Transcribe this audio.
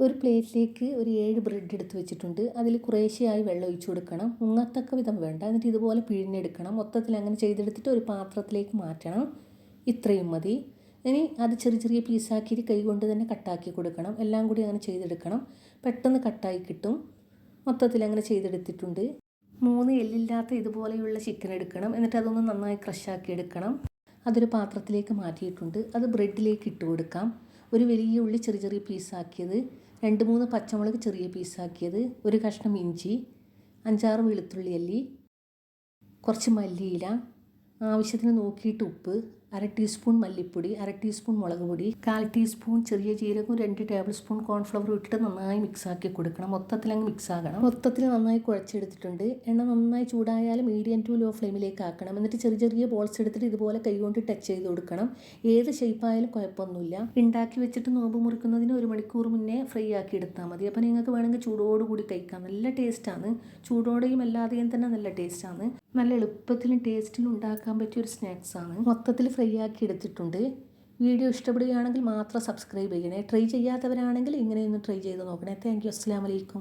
ഒരു പ്ലേറ്റിലേക്ക് ഒരു 7 ബ്രെഡ് എടുത്ത് വെച്ചിട്ടുണ്ട്. അതിൽ കുറേശ്ശെയായി വെള്ളം ഒഴിച്ചു കൊടുക്കണം. മുങ്ങത്തക്ക വിധം വേണ്ട. എന്നിട്ട് ഇതുപോലെ പിഴിഞ്ഞെടുക്കണം. മൊത്തത്തിൽ അങ്ങനെ ചെയ്തെടുത്തിട്ട് ഒരു പാത്രത്തിലേക്ക് മാറ്റണം. ഇത്രയും മതി. ഇനി അത് ചെറിയ ചെറിയ പീസാക്കിയിട്ട് കൈ കൊണ്ട് തന്നെ കട്ടാക്കി കൊടുക്കണം. എല്ലാം കൂടി അങ്ങനെ ചെയ്തെടുക്കണം. പെട്ടെന്ന് കട്ടായി കിട്ടും. മൊത്തത്തിൽ അങ്ങനെ ചെയ്തെടുത്തിട്ടുണ്ട്. 3 എല്ലില്ലാത്ത ഇതുപോലെയുള്ള ചിക്കൻ എടുക്കണം. എന്നിട്ട് അതൊന്ന് നന്നായി ക്രഷാക്കി എടുക്കണം. അതൊരു പാത്രത്തിലേക്ക് മാറ്റിയിട്ടുണ്ട്. അത് ബ്രെഡിലേക്ക് ഇട്ട് കൊടുക്കാം. ഒരു വലിയ ഉള്ളി ചെറിയ ചെറിയ പീസാക്കിയത്, 2-3 പച്ചമുളക് ചെറിയ പീസാക്കിയത്, ഒരു കഷ്ണം ഇഞ്ചി, 5-6 വെളുത്തുള്ളി അല്ലി, കുറച്ച് മല്ലിയില, ആവശ്യത്തിന് നോക്കിയിട്ട് ഉപ്പ്, 1/2 ടീസ്പൂൺ മല്ലിപ്പൊടി, 1/2 ടീസ്പൂൺ മുളക് പൊടി, 1/4 ടീസ്പൂൺ ചെറിയ ജീരകവും 2 ടേബിൾ സ്പൂൺ കോൺഫ്ലവർ ഇട്ടിട്ട് നന്നായി മിക്സാക്കി കൊടുക്കണം. മൊത്തത്തിൽ അങ്ങ് മിക്സ് ആകണം. മൊത്തത്തിൽ നന്നായി കുഴച്ചെടുത്തിട്ടുണ്ട്. എണ്ണ നന്നായി ചൂടായാൽ മീഡിയം ടു ലോ ഫ്ലെയിമിലേക്ക് ആക്കണം. എന്നിട്ട് ചെറിയ ചെറിയ ബോൾസ് എടുത്തിട്ട് ഇതുപോലെ കൈകൊണ്ട് ടച്ച് ചെയ്ത് കൊടുക്കണം. ഏത് ഷേപ്പായാലും കുഴപ്പമൊന്നുമില്ല. ഉണ്ടാക്കി വെച്ചിട്ട് നോമ്പ് മുറിക്കുന്നതിന് 1 മണിക്കൂർ മുന്നേ ഫ്രൈ ആക്കി എടുത്താൽ മതി. അപ്പോൾ നിങ്ങൾക്ക് വേണമെങ്കിൽ ചൂടോടുകൂടി കഴിക്കാം. നല്ല ടേസ്റ്റാണ്. ചൂടോടെയും അല്ലാതെയും തന്നെ നല്ല ടേസ്റ്റാണ്. നല്ല എളുപ്പത്തിലും ടേസ്റ്റിലും ഉണ്ടാക്കാൻ പറ്റിയ ഒരു സ്നാക്സാണ്. മൊത്തത്തിൽ ഫ്രൈ ആക്കി എടുത്തിട്ടുണ്ട്. വീഡിയോ ഇഷ്ടപ്പെടുകയാണെങ്കിൽ മാത്രം സബ്സ്ക്രൈബ് ചെയ്യണേ. ട്രൈ ചെയ്യാത്തവരാണെങ്കിൽ ഇങ്ങനെയൊന്ന് ട്രൈ ചെയ്ത് നോക്കണേ. Thank you. അസ്സലാമു അലൈക്കും.